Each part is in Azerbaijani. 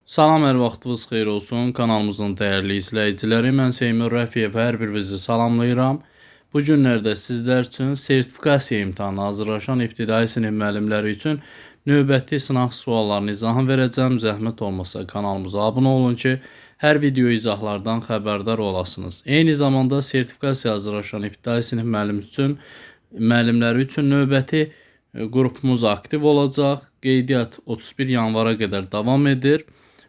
Salam, hər vaxtınız xeyir olsun. Kanalımızın dəyərli izləyiciləri, mən Seymur Rəfiyev, hər birinizi salamlayıram. Bu günlərdə sizlər üçün sertifikasiya imtahanı hazırlaşan ibtidai sinif müəllimləri üçün növbəti sınaq suallarını izahını verəcəm. Zəhmət olmasa kanalımıza abunə olun ki, hər video izahlardan xəbərdar olasınız. Eyni zamanda sertifikasiya hazırlaşan ibtidai sinif müəllimləri üçün növbəti qrupumuz aktiv olacaq. Qeydiyyat 31 yanvara qədər davam edir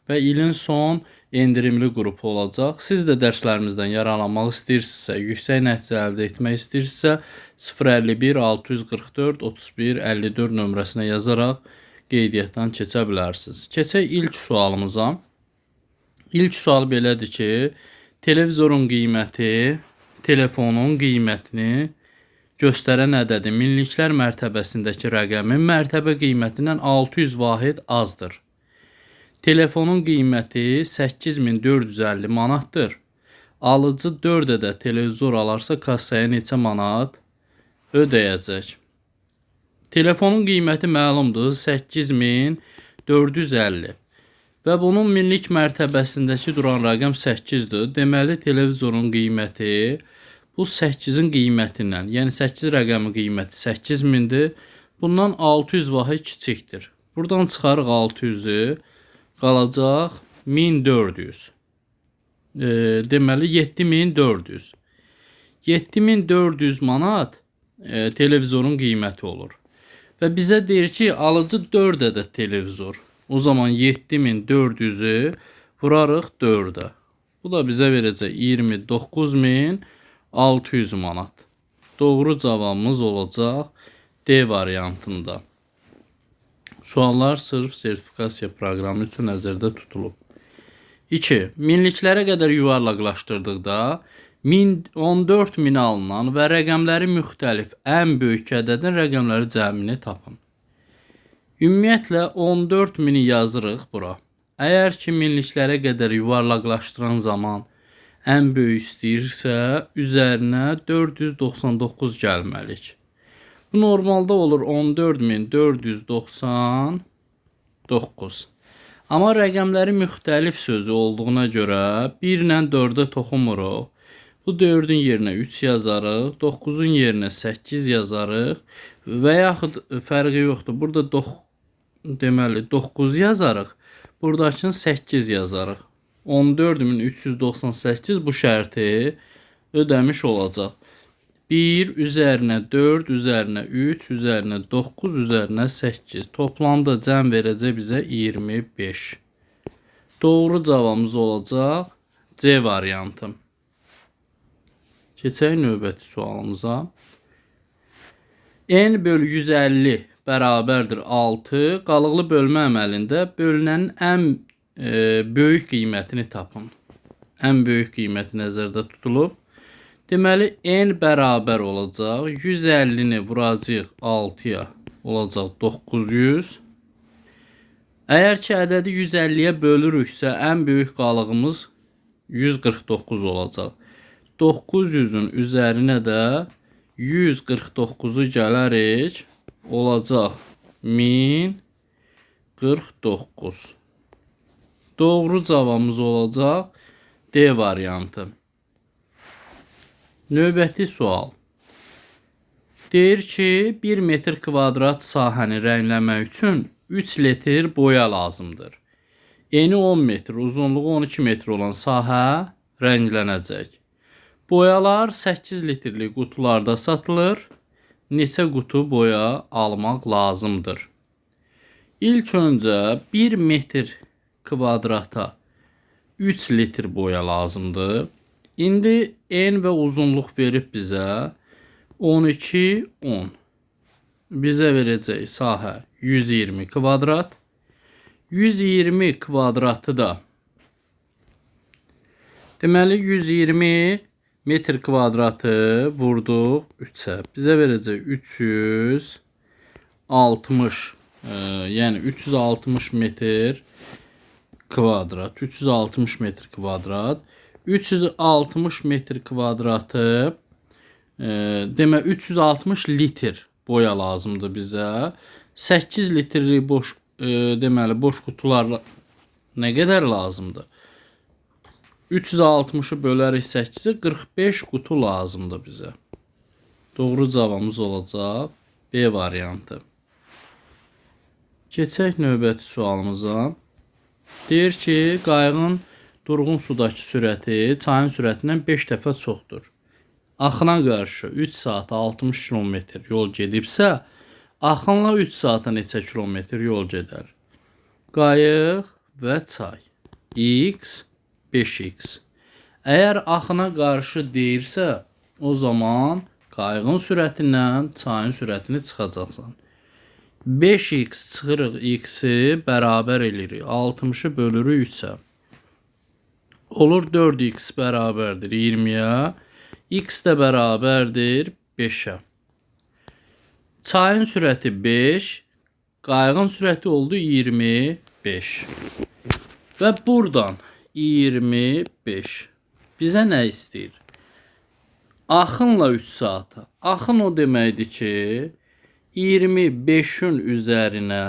və ilin son endirimli qrupu olacaq. Siz də dərslərimizdən yararlanmaq istəyirsinizsə, yüksək nəticə əldə etmək istəyirsinizsə, 051 644 31 54 nömrəsinə yazaraq qeydiyyatdan keçə bilərsiniz. Keçək ilk sualımıza. İlk sual belədir ki, televizorun qiyməti telefonun qiymətini göstərən ədədi minliklər mərtəbəsindəki rəqəmin mərtəbə qiymətindən 600 vahid azdır. Telefonun qiyməti 8450 manatdır. Alıcı 4 ədəd televizor alarsa kassaya neçə manat ödəyəcək? Telefonun qiyməti məlumdur, 8450 və bunun minlik mərtəbəsindəki duran rəqəm 8-dir. Deməli, televizorun qiyməti bu 8-in qiymətindən, yəni 8 rəqəmi qiyməti 8000-dir. Bundan 600 vahid kiçikdir. Buradan çıxarıq 600-ü. Qalacaq 1400. Deməli 7400. 7400 manat televizorun qiyməti olur. Və bizə deyir ki, alıcı 4 ədəd televizor. O zaman 7400-ü vurarıq 4-ə. Bu da bizə verəcək 29600 manat. Doğru cavabımız olacaq D variantında. Suallar sırf sertifikasiya proqramı üçün nəzərdə tutulub. 2. Minliklərə qədər yuvarlaqlaşdırdıqda 14000 alınan və rəqəmləri müxtəlif ən böyük ədədin rəqəmləri cəmini tapın. Ümumiyyətlə 14000-i yazırıq bura. Əgər ki minliklərə qədər yuvarlaqlaşdıran zaman ən böyük istəyirsə, üzərinə 499 gəlməliyik. Bu normalda olur 14499. Amma rəqəmləri müxtəlif sözü olduğuna görə 1 ilə 4-ə toxumuruq. Bu 4-ün yerinə 3 yazarıq, 9-un yerinə 8 yazarıq və yaxud fərqi yoxdur. Burada deməli 9 yazarıq, buradakını 8 yazarıq. 14398 bu şərti ödəmiş olacaq. 1 üzərinə 4, üzərinə 3, üzərinə 9, üzərinə 8. Toplamda cəm verəcək bizə 25. Doğru cavabımız olacaq C variantı. Keçək növbəti sualımıza. N bölü 150 bərabərdir 6. Qalıqlı bölmə əməlində bölünənin ən böyük qiymətini tapın. Ən böyük qiyməti nəzərdə tutulub. Deməli, n bərabər olacaq. 150-ni vuracaq 6-ya, olacaq 900. Əgər ki, ədədi 150-yə bölürüksə, ən böyük qalığımız 149 olacaq. 900-ün üzərinə də 149-u gələrik, olacaq 1049. Doğru cavabımız olacaq D variantı. Növbəti sual. Deyir ki, 1 metr kvadrat sahəni rəngləmək üçün 3 litr boya lazımdır. Eni 10 metr, uzunluğu 12 metr olan sahə rənglənəcək. Boyalar 8 litrlik qutularda satılır. Neçə qutu boya almaq lazımdır? İlk öncə 1 metr kvadrata 3 litr boya lazımdır. İndi en və uzunluq verib bizə 12, 10. Bizə verəcək sahə 120 kvadrat. 120 kvadratı da deməli 120 metr kvadratı vurduq 3-ə. Bizə verəcək 360, yəni 360 metr kvadrat. 360 metr kvadrat. 360 metr kvadratı demə 360 litr boya lazımdır bizə. 8 litrlik boş deməli boş qutularla Nə qədər lazımdır? 360'ı bölərik 8'e 45 qutu lazımdır bizə. Doğru cavabımız olacaq B variantı. Keçək növbəti sualımıza. Deyir ki, qayığın durğun sudakı sürəti çayın sürətindən 5 dəfə çoxdur. Axına qarşı 3 saata 60 km yol gedibsə, axınla 3 saata neçə kilometr yol gedər? Qayıq və çay. X, 5x. Əgər axına qarşı deyirsə, o zaman qayığın sürətindən çayın sürətini çıxacaqsan. 5x çıxırıq x-i bərabər eləyirik. 60'ı bölürük 3-ə. Olur 4x bərabərdir 20'yə. X də bərabərdir 5'ə. Çayın sürəti 5, qayığın sürəti oldu 25. Və buradan 25 bizə nə istəyir? Axınla 3 saata. Axın o deməkdir ki, 25'ün üzərinə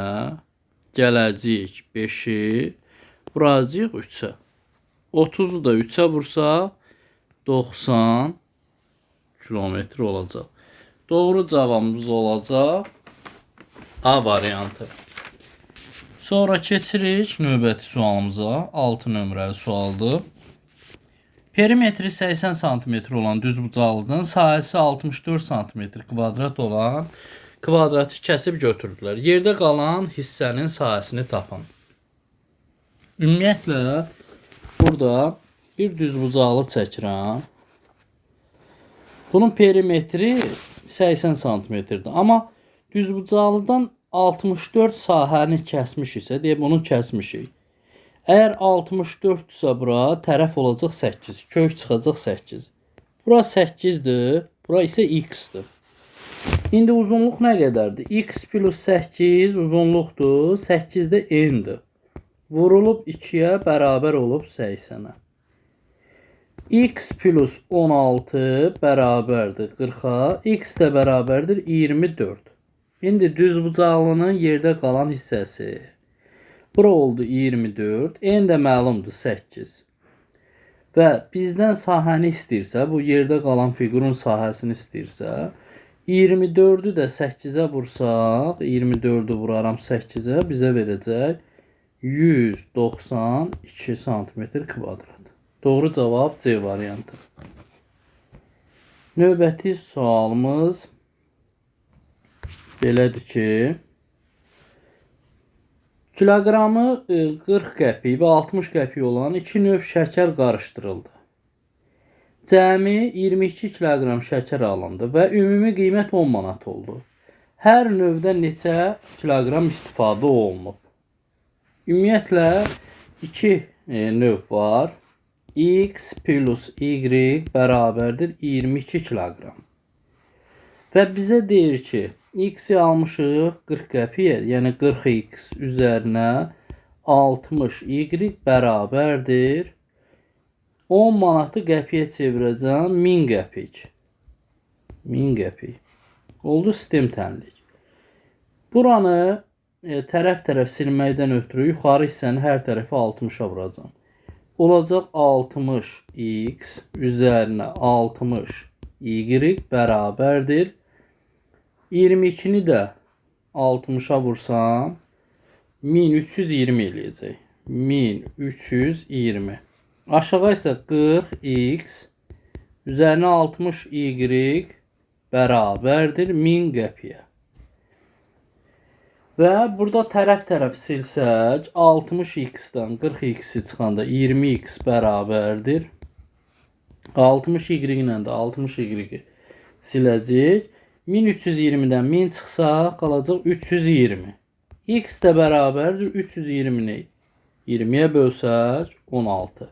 gələcəyik 5'i, vuracağıq 3'ə. 30'u da 3'ə vursaq 90 kilometr olacaq. Doğru cavabımız olacaq A variantı. Sonra keçirik növbəti sualımıza. 6 nömrəli sualdır. Perimetri 80 cm olan düzbucaqlının sahəsi 64 cm kvadrat olan kvadratı kəsib götürdülər. Yerdə qalan hissənin sahəsini tapın. Ümumiyyətlə burada bir düzbucaqlı çəkirəm. Bunun perimetri 80 cm-dir. Amma düzbucaqlıdan 64 sahəni kəsmişiksə, deyib bunu kəsmişik. Əgər 64-dürsə bura tərəf olacaq 8. Kök çıxacaq 8. Bura 8-dir. Bura isə x-dir. İndi uzunluq nə qədərdir? X plus 8 uzunluqdur. 8-də n-dir. Vurulub 2'yə bərabər olub 80'ə. X plus 16 bərabərdir 40'a. X də bərabərdir 24. İndi düzbucaqlının yerdə qalan hissəsi. Bura oldu 24. N də məlumdur 8. Və bizdən sahəni istəyirsə, bu yerdə qalan fiqurun sahəsini istəyirsə, 24'ü də 8'ə vursaq, 24'ü vuraram 8'ə, bizə verəcək 192 cm kvadrat. Doğru cavab C variantı. Növbəti sualımız belədir ki, kiloqramı 40 qəpik və 60 qəpik olan 2 növ şəkər qarışdırıldı. Cəmi 22 kiloqram şəkər alındı və ümumi qiymət 10 manat oldu. Hər növdə neçə kiloqram istifadə olunub? Ümumiyyətlə 2 növ var. X plus Y bərabərdir 22 kiloqram. Və bizə deyir ki, X-i almışıq 40 qəpiyə, yəni 40x üzərinə 60Y bərabərdir 10 manatı qəpiyə çevirəcəm 1000 qəpik. 1000 qəpik. Oldu sistem tənlik. Buranı tərəf-tərəf silməkdən ötürü yuxarı hissəni hər tərəfi 60'a vuracam. Olacaq 60x üzərinə 60y bərabərdir 22'ni də 60'a vursam 1320 eləyəcək. 1320. Aşağı isə 40x üzərinə 60y bərabərdir 1000 qəpiyə. Və burada tərəf-tərəf silsək 60x-dən 40x-i çıxanda 20x bərabərdir. 60y ilə də 60y siləcək. 1320-dən 1000 çıxsa qalacaq 320. X də bərabərdir 320-ni 20'yə bölsək 16.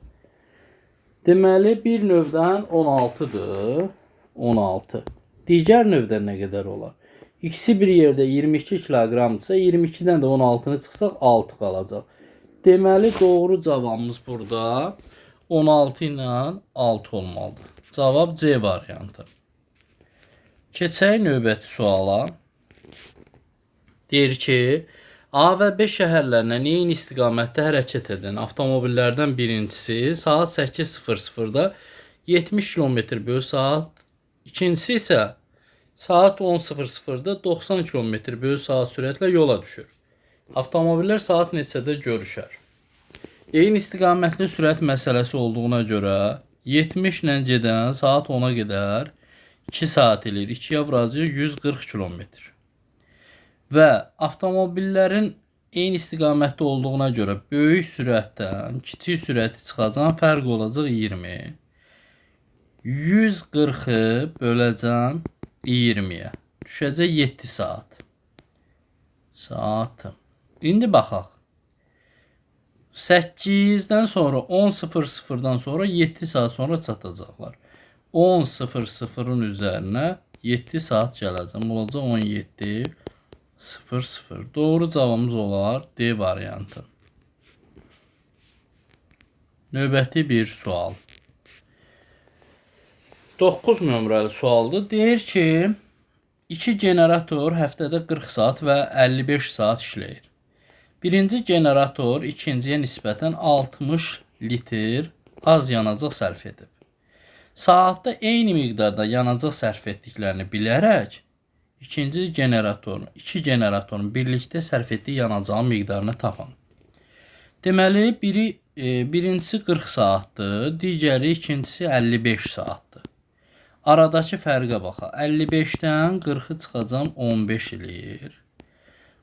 Deməli bir növdən 16'dır. 16. Digər növdən nə qədər olar? X-i bir yerdə 22 kiloqramdırsa 22'dən də 16'nı çıxsaq 6 qalacaq. Deməli doğru cavabımız burada 16 ilə 6 olmalıdır. Cavab C variantı. Keçək növbəti suala. Deyir ki, A və B şəhərlərindən eyni istiqamətdə hərəkət edən avtomobillərdən birincisi saat 8:00-da 70 km/saat, ikincisi isə saat 10:00-da 90 km/saat sürətlə yola düşür. Avtomobillər saat neçədə görüşər? Eyni istiqamətli sürət məsələsi olduğuna görə 70 ilə gedən saat 10-a qədər 2 saat eləyir. 2-yə vuracaq 140 km. Və avtomobillərin eyni istiqamətdə olduğuna görə böyük sürətdən kiçik sürəti çıxacaq, fərq olacaq 20. 140-ı böləcəm 20-yə. Düşəcək 7 saat. Saatım. İndi baxaq. 8-dən sonra 10:00-dan sonra 7 saat sonra çatacaqlar. 10:00-ın üzərinə 7 saat gələcəm. Olacaq 17:00. Doğru cavabımız olar D variantı. Növbəti bir sual. 9 nömrəli sualdır. Deyir ki, 2 generator həftədə 40 saat və 55 saat işləyir. Birinci generator ikinciyə nisbətən 60 litr az yanacaq sərf edib. Saatda eyni miqdarda yanacaq sərf etdiklərini bilərək, iki generatorun birlikdə sərf etdiyi yanacağın miqdarını tapın. Deməli, birincisi 40 saatdır, digəri ikincisi 55 saatdır. Aradakı fərqə baxaq. 55-dən 40-ı çıxacam 15 eləyir.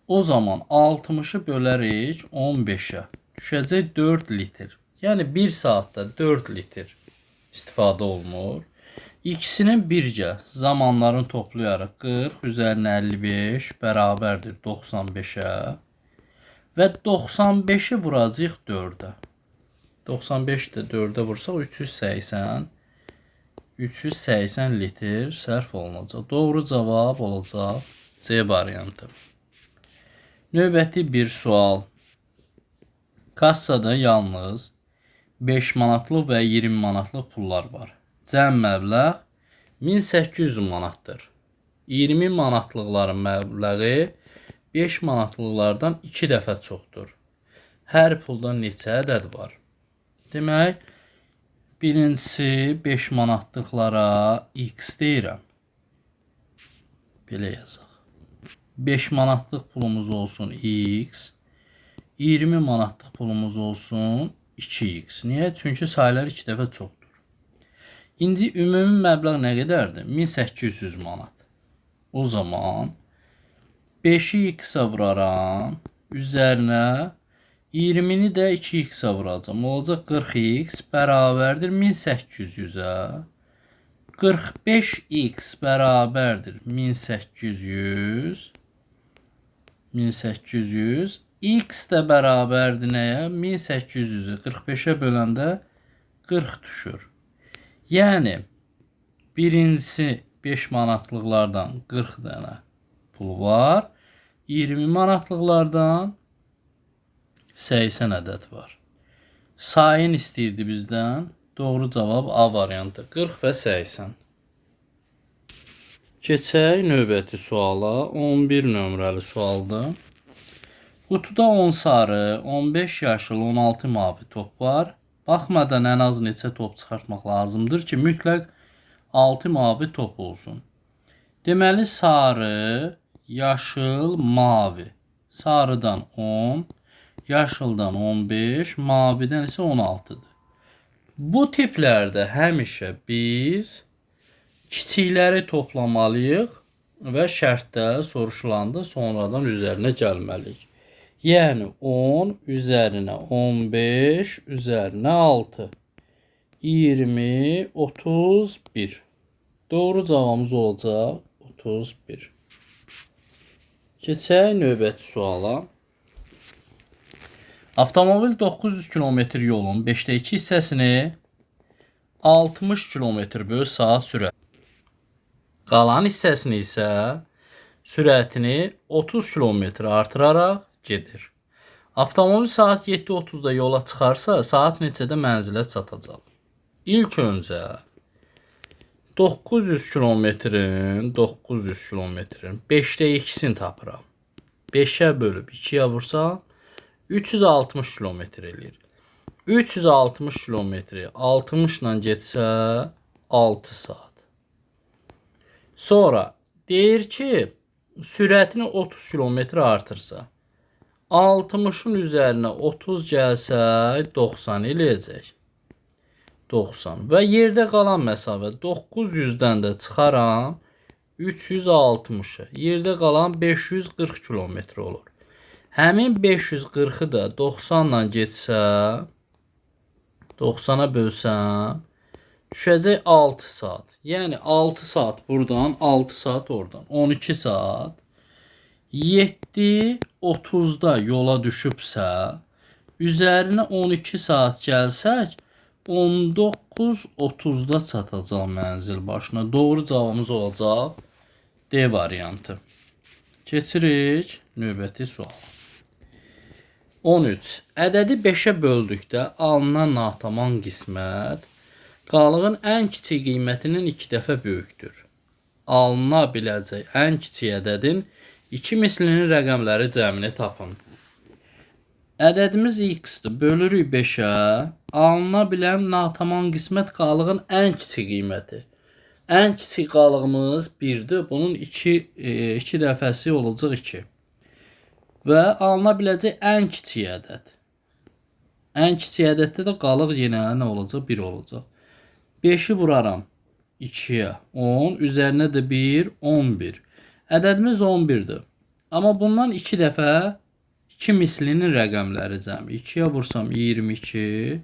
O zaman 60-ı bölərik 15-ə. Düşəcək 4 litr. Yəni 1 saatda 4 litr istifadə olunur. İkisinin birgə zamanlarını toplayaraq 40 üzərinə 55 bərabərdir 95-ə. Və 95-i vuracaq 4-ə. 95 də 4-ə vursaq 380 litr sərf olunacaq. Doğru cavab olacaq C variantı. Növbəti bir sual. Kassada yalnız 5 manatlıq və 20 manatlıq pullar var. Cəm məbləğ 1800 manatdır. 20 manatlıqların məbləği 5 manatlıqlardan 2 dəfə çoxdur. Hər pulda neçə ədəd var? Demək, birincisi 5 manatlıqlara X deyirəm. Belə yazaq. 5 manatlıq pulumuz olsun X. 20 manatlıq pulumuz olsun 2X. Niyə? Çünki sayılar 2 dəfə çoxdur. İndi ümumi məbləğ nə qədərdir? 1800 manat. O zaman 5-i X-ə vuraram. Üzərinə 20-ni də 2X-ə vuracam. Olacaq 40X bərabərdir 1800-ə. 45X bərabərdir 1800. X də bərabərdir nəyə? 1800-ü 45-ə böləndə 40 düşür. Yəni, birincisi 5 manatlıqlardan 40 dənə pul var. 20 manatlıqlardan 80 ədəd var. Sayın istəyirdi bizdən. Doğru cavab A variantı. 40 və 80. Keçək növbəti suala. 11 nömrəli sualdır. Qutuda 10 sarı, 15 yaşıl, 16 mavi top var. Baxmadan ən az neçə top çıxartmaq lazımdır ki, mütləq 6 mavi top olsun. Deməli, sarı, yaşıl, mavi. Sarıdan 10, yaşıldan 15, mavidən isə 16-dır. Bu tiplərdə həmişə biz kiçikləri toplamalıyıq və şərtdə soruşulanda sonradan üzərinə gəlməliyik. Yəni 10 üzərinə 15 üzərinə 6. 20, 31. Doğru cavabımız olacaq 31. Keçək növbəti suala. Avtomobil 900 km yolun 5də 2 hissəsini 60 km/saat sürət. Qalan hissəsini isə sürətini 30 km artıraraq gedir. Avtomobil saat 7:30-da yola çıxarsa, saat neçədə mənzilə çatacaq? İlk öncə 900 kilometrin 5də 2-sini tapıram. 5'ə bölüb 2'yə vursaq 360 kilometr eləyir. 360 kilometri 60 ilə getsə 6 saat. Sonra deyir ki, sürətini 30 kilometr artırsa 60'ın üzərinə 30 gəlsə 90 eləyəcək. 90 və yerdə qalan məsafə 900-dən də çıxaram 360'a. Yerdə qalan 540 kilometr olur. Həmin 540'ı da 90 ilə getsə 90'a bölsəm düşəcək 6 saat. Yəni 6 saat buradan, 6 saat oradan. 12 saat. 7:30'da yola düşübsə, üzərinə 12 saat gəlsək 19:30'da çatacaq mənzil başına. Doğru cavabımız olacaq D variantı. Keçirik növbəti suala. 13. Ədədi 5'ə böldükdə alınan natamam qismət qalığın ən kiçik qiymətinin 2 dəfə böyükdür. Alına biləcək ən kiçik ədədin 2 mislinin rəqəmləri cəmini tapın. Ədədimiz x-dir. Bölürük 5'ə. Alına bilən natamam qismət qalığın ən kiçik qiyməti. Ən kiçik qalığımız 1'dir. Bunun 2 dəfəsi olacaq 2. Və alına biləcək ən kiçik ədəd. Ən kiçik ədəddə də qalıq yenə nə olacaq? 1 olacaq. 5'i vuraram 2'yə 10. Üzərinə də 1, 11. Ədədimiz 11'dir. Amma bundan 2 dəfə 2 mislinin rəqəmləri cəmi. 2'yə vursam 22.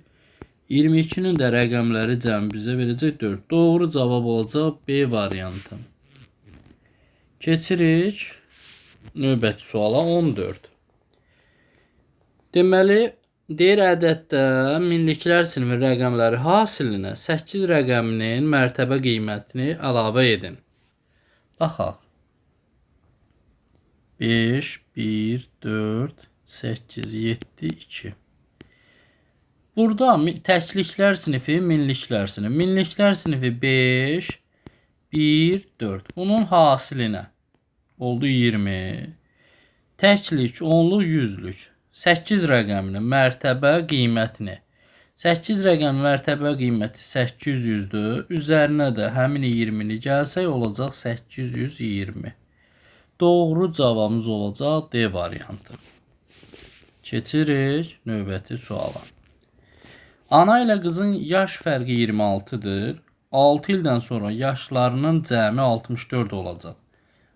22'nin də rəqəmləri cəmi bizə verəcək 4. Doğru cavab olacaq B variantı. Keçirik növbəti suala 14. Deməli, deyir ədəddə minliklər sinfi rəqəmləri hasilinə 8 rəqəminin mərtəbə qiymətini əlavə edin. Baxaq. 5, 1, 4, 8, 7, 2. Burada təkliklər sinifi, minliklər sinifi. Minliklər sinifi 5, 1, 4. Bunun hasilinə oldu 20. Təklik, onluq, yüzlük. 8 rəqəminin mərtəbə qiymətini. 8 rəqəmin mərtəbə qiyməti 800'dür. Üzərinə də həmin 20'ni gəlsək olacaq 820. Doğru cavabımız olacaq D variantı. Keçirik növbəti suala. Ana ilə qızın yaş fərqi 26'dır. 6 ildən sonra yaşlarının cəmi 64 olacaq.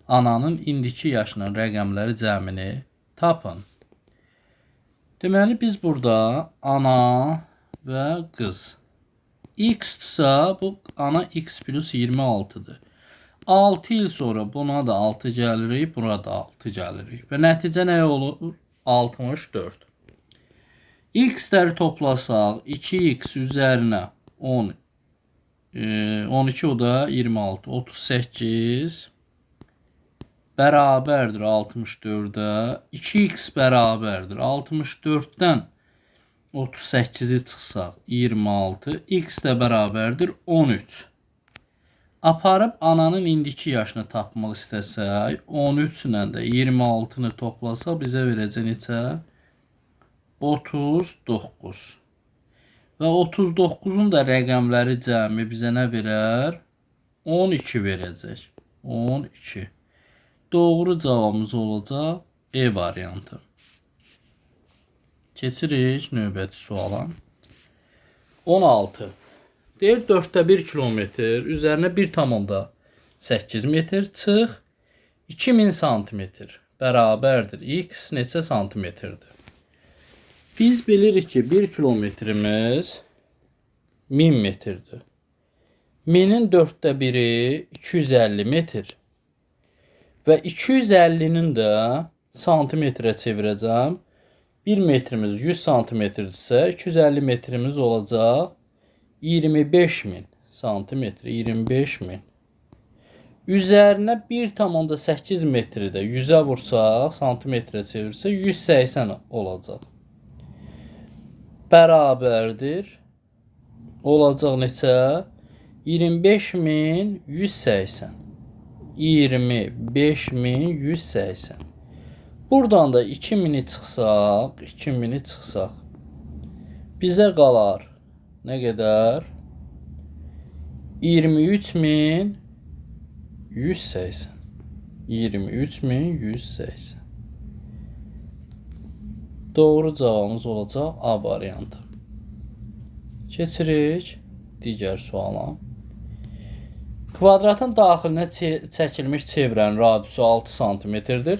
Ananın indiki yaşının rəqəmləri cəmini tapın. Deməli biz burada ana və qız. X-dırsa bu ana x plus 26'dır. 6 il sonra buna da 6 gəlirik, buna da 6 gəlirik. Və nəticə nə olur? 64. X-ləri toplasaq 2x üzərinə 10, 12 o da 26, 38 bərabərdir 64'ə. 2x bərabərdir 64'dən 38'i çıxsaq 26, x də bərabərdir 13. Aparıb ananın indiki yaşını tapmaq istəsək 13 ilə də 26'nı toplasaq bizə verəcək neçə? 39. Və 39'un da rəqəmləri cəmi bizə nə verər? 12 verəcək. 12. Doğru cavabımız olacaq E variantı. Keçirik növbəti suala. 16. Deyir 4/1 kilometr üzərinə 1,8 metr çıx 2000 santimetr bərabərdir x neçə santimetrdir? Biz bilirik ki 1 kilometrimiz 1000 metrdir. 1000'in 4/1'i 250 metr. Və 250'nin də santimetrə çevirəcəm. 1 metrimiz 100 santimetrdirsə 250 metrimiz olacaq 25.000 santimetr, 25.000. Üzərinə 1,8 metri də 100'ə vursaq, santimetrə çevirsə 180 olacaq. Bərabərdir. Olacaq neçə? 25.180. 25.180. Buradan da 2000'i çıxsaq, bizə qalar nə qədər? 23.180. 23.180. Doğru cavabımız olacaq A variantı. Keçirik digər suala. Kvadratın daxilinə çəkilmiş çevrənin radiusu 6 santimetrdir.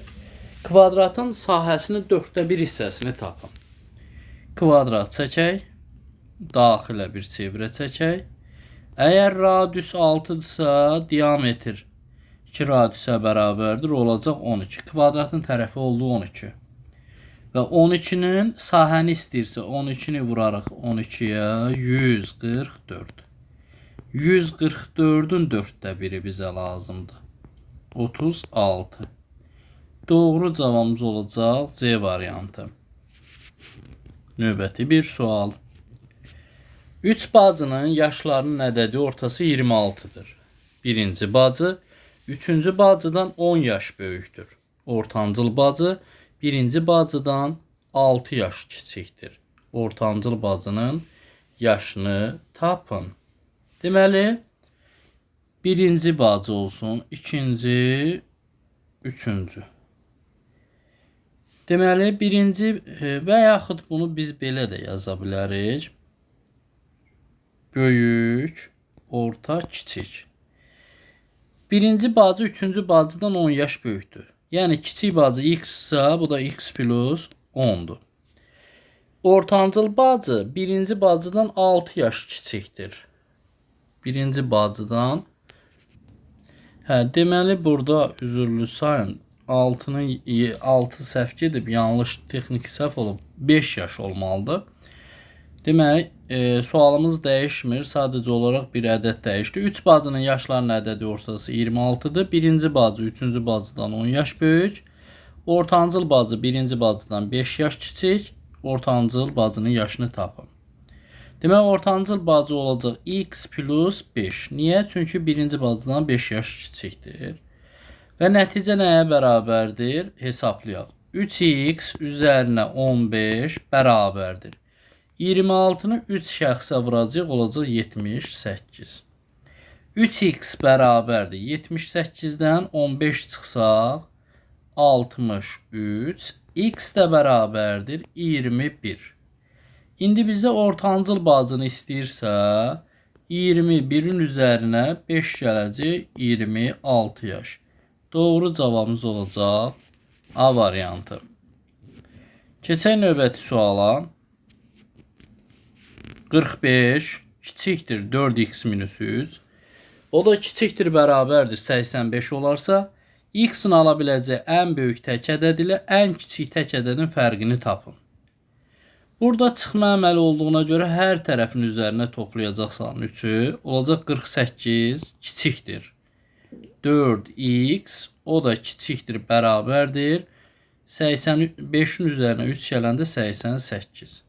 Kvadratın sahəsinin 1/4 hissəsini tapın. Kvadrat çəkək, daxilə bir çevrə çəkək. Əgər radius 6-dırsa, diametr 2 radiusa bərabərdir, olacaq 12. Kvadratın tərəfi oldu 12. Və 12-nin sahəni istəyirsə, 12-ni vuraraq 12-yə 144. 144-ün 1/4 bizə lazımdır. 36. Doğru cavabımız olacaq C variantı. Növbəti bir sual. 3 bacının yaşlarının ədədi ortası 26-dır. Birinci bacı, üçüncü bacıdan 10 yaş böyükdür. Ortancıl bacı, birinci bacıdan 6 yaş kiçikdir. Ortancıl bacının yaşını tapın. Deməli, birinci bacı olsun, ikinci, üçüncü. Deməli, birinci və yaxud bunu biz belə də yaza bilərik. Böyük, orta, kiçik. Birinci bacı üçüncü bacıdan 10 yaş böyükdür. Yəni kiçik bacı x-sa, bu da x plus 10'dur. Ortancıl bacı birinci bacıdan 6 yaş kiçikdir. Birinci bacıdan. Deməli burada üzürlü sayın 6'nın 6 səhv gedib, yanlış texniki səhv olub. 5 yaş olmalıdır. Demək, sualımız dəyişmir. Sadəcə olaraq bir ədəd dəyişdi. 3 bacının yaşlarının ədədi ortası 26'dır. Birinci bacı üçüncü bacıdan 10 yaş böyük. Ortancıl bacı birinci bacıdan 5 yaş kiçik. Ortancıl bacının yaşını tapın. Demək, ortancıl bacı olacaq x plus 5. Niyə? Çünki birinci bacıdan 5 yaş kiçikdir. Və nəticə nəyə bərabərdir? Hesablayaq. 3x üzərinə 15 bərabərdir. 26'nı 3 şəxsə vuracaq, olacaq 78. 3x bərabərdir. 78-dən 15 çıxsaq 63. X də bərabərdir 21. İndi bizə ortancıl bacını istəyirsə, 21'in üzərinə 5 gələcək, 26 yaş. Doğru cavabımız olacaq A variantı. Keçək növbəti suala. 45 kiçikdir 4x minus 3. O da kiçikdir bərabərdir 85 olarsa, x-in ala biləcəyi ən böyük tək ədəd ilə ən kiçik tək ədədin fərqini tapın. Burada çıxma əməli olduğuna görə hər tərəfin üzərinə toplayacaqsan 3'ü. Olacaq 48 kiçikdir 4x, o da kiçikdir bərabərdir 85'in üzərinə 3 gələndə 88.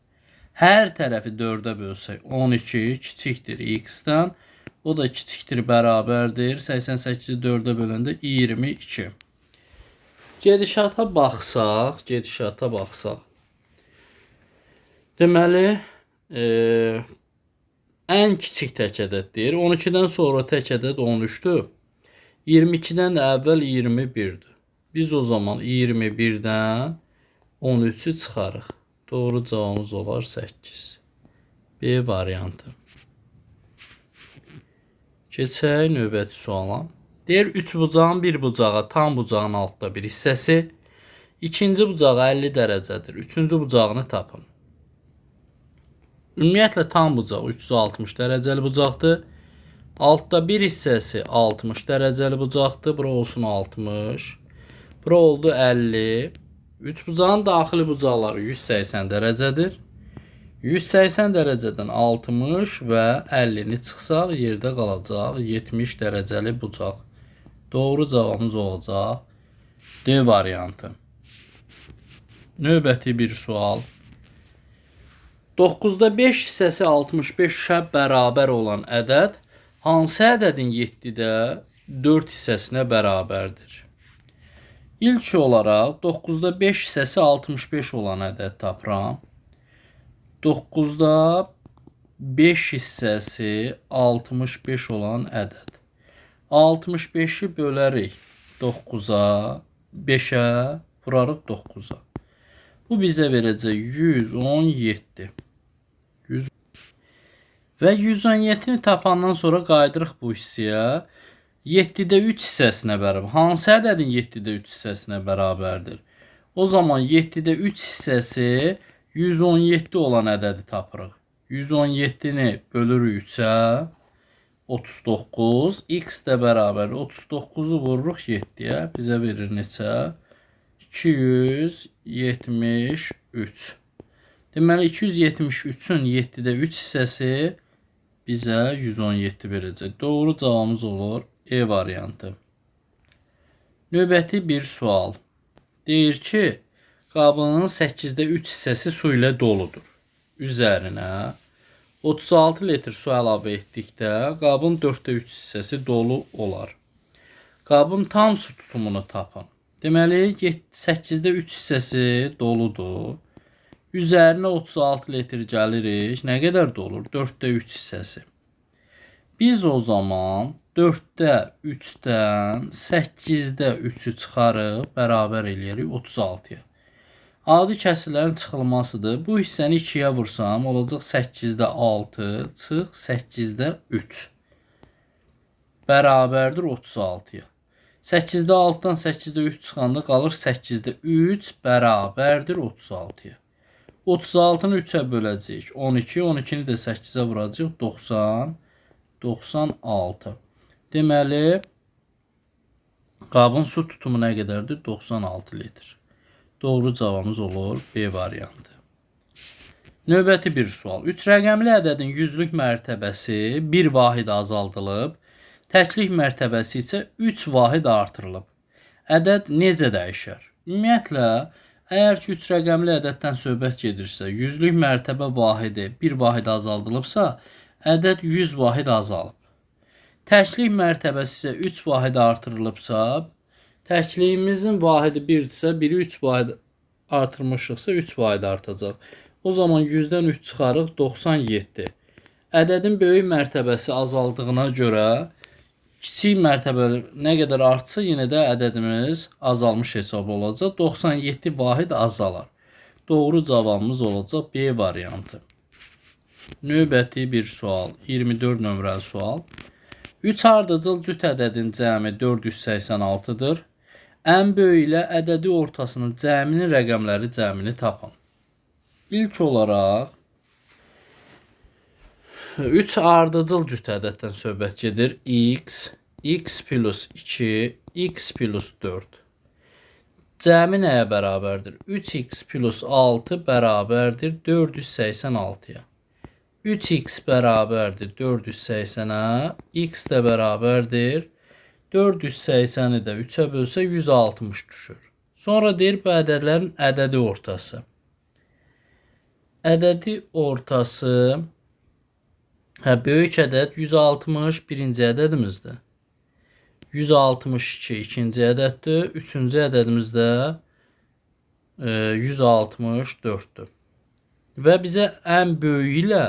Hər tərəfi 4'ə bölsək 12 kiçikdir x-dən, o da kiçikdir bərabərdir 88'i 4'ə böləndə 22. Gedişata baxsaq. Deməli, ən kiçik tək ədəddir. 12'dən sonra tək ədəd 13'dür. 22'dən əvvəl 21'dir. Biz o zaman 21'dən 13'ü çıxarıq. Doğru cavabımız olar 8. B variantı. Keçək növbəti suala. Deyir 3 bucağın bir bucağa tam bucağın altda bir hissəsi. İkinci bucağı 50 dərəcədir. Üçüncü bucağını tapın. Ümumiyyətlə tam bucaq 360 dərəcəli bucaqdır. Altda bir hissəsi 60 dərəcəli bucaqdır. Bura olsun 60. Bura oldu 50. 3 bucağın daxili bucaqları 180 dərəcədir. 180 dərəcədən 60 və 50'ni çıxsaq yerdə qalacaq 70 dərəcəli bucaq. Doğru cavabımız olacaq D variantı. Növbəti bir sual. 9'da 5 hissəsi 65'ə bərabər olan ədəd hansı ədədin 7'də 4 hissəsinə bərabərdir? İlk olaraq 9-da 5 hissəsi 65 olan ədəd tapıram. 9-da 5 hissəsi 65 olan ədəd. 65-i bölərik 9-a, 5-ə, vurarıq 9-a. Bu bizə verəcək 117. Və 117-ni tapandan sonra qaydırıq bu hissəyə. 7-də 3 hissəsinə bərabər. Hansı ədədin 7-də 3 hissəsinə bərabərdir? O zaman 7-də 3 hissəsi 117 olan ədədi tapırıq. 117-ni bölürük 3-ə. 39. X də bərabər. 39-u vururuq 7-yə. Bizə verir neçə? 273. Deməli 273-ün 7-də 3 hissəsi bizə 117 verəcək. Doğru cavabımız olur E variantı. Növbəti bir sual. Deyir ki, qabının 8-də 3 hissəsi su ilə doludur. Üzərinə 36 litr su əlavə etdikdə qabın 4-də 3 hissəsi dolu olar. Qabın tam su tutumunu tapın. Deməli 8-də 3 hissəsi doludur. Üzərinə 36 litr gəlirik. Nə qədər dolur? 4-də 3 hissəsi. Biz o zaman 4-də 3-dən 8-də 3-ü çıxarıb bərabər eləyirik 36-ya. Adi kəsrlərin çıxılmasıdır. Bu hissəni 2-yə vursam olacaq 8-də 6 çıx 8-də 3 bərabərdir 36-ya. 8-də 6-dan 8-də 3 çıxanda qalır 8-də 3 bərabərdir 36-ya. 36-nı 3-ə böləcəyik. 12, 12-ni də 8-ə vuracaq. 90, 96. Deməli, qabın su tutumu nə qədərdir? 96 litr. Doğru cavabımız olur B variantı. Növbəti bir sual. 3 rəqəmli ədədin yüzlük mərtəbəsi 1 vahid azaldılıb, təklik mərtəbəsi isə 3 vahid artırılıb. Ədəd necə dəyişər? Ümumiyyətlə, əgər ki 3 rəqəmli ədəddən söhbət gedirsə, yüzlük mərtəbə vahidi 1 vahid azaldılıbsa, ədəd 100 vahid azalıb. Təklik mərtəbəsi isə 3 vahid artırılıbsa, təkliyimizin vahidi 1-dirsə, 1-i 3 vahid artırmışıqsa 3 vahid artacaq. O zaman 100-dən 3 çıxarıq 97. Ədədin böyük mərtəbəsi azaldığına görə kiçik mərtəbə nə qədər artsa, yenə də ədədimiz azalmış hesab olacaq. 97 vahid azalar. Doğru cavabımız olacaq B variantı. Növbəti bir sual. 24 nömrəli sual. 3 ardıcıl cüt ədədin cəmi 486-dır. Ən böyük ilə ədədi ortasının cəminin rəqəmləri cəmini tapın. İlk olaraq 3 ardıcıl cüt ədəddən söhbət gedir. X plus 2, X plus 4. Cəmi nəyə bərabərdir? 3x plus 6 bərabərdir 486-ya. 3x bərabərdir 480-ə, x də bərabərdir 480-i də 3-ə bölsə 160 düşür. Sonra deyir bu ədədlərin ədədi ortası. Ədədi ortası, böyük ədəd 160 birinci ədədimizdir. 162 ikinci ədəddir. Üçüncü ədədimiz də 164-dür. Və bizə ən böyük ilə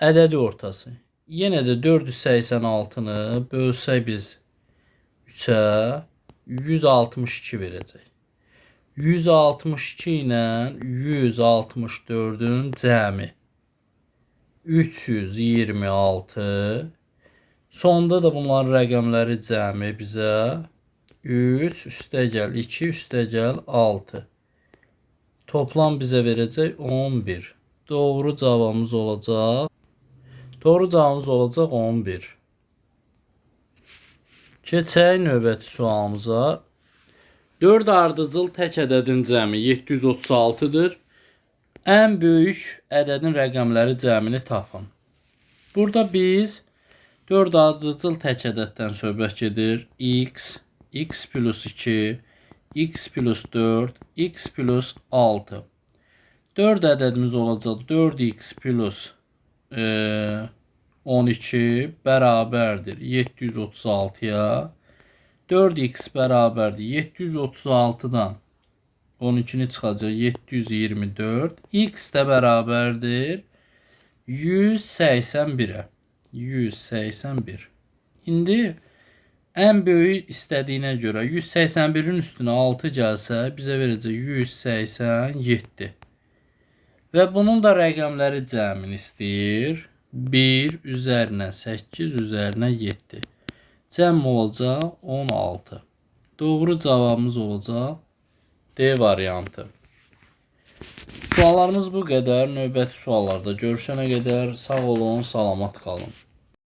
ədədi ortası. Yenə də 486-nı bölsək biz 3-ə 162 verəcək. 162 ilə 164-ün cəmi 326. Sonda da bunların rəqəmləri cəmi bizə 3 üstəgəl 2 üstəgəl 6. Toplam bizə verəcək 11. Doğru cavabımız olacaq. Doğru cavabımız olacaq 11. Keçək növbəti sualımıza. 4 ardıcıl tək ədədin cəmi 736-dır. Ən böyük ədədin rəqəmləri cəmini tapın. Burada biz 4 ardıcıl tək ədəddən söhbət gedir. X plus 2, x plus 4, x plus 6. 4 ədədimiz olacaq 4x plus 12 bərabərdir 736-ya. 4x bərabərdir 736-dan 12-ni çıxacaq 724. X də bərabərdir 181-ə. 181. İndi ən böyük istədiyinə görə 181-in üstünə 6 gəlsə bizə verəcək 187. Və bunun da rəqəmləri cəmini istəyir. 1 üzərinə 8 üzərinə 7. Cəm olacaq 16. Doğru cavabımız olacaq D variantı. Suallarımız bu qədər. Növbəti suallarda görüşənə qədər sağ olun, salamat qalın.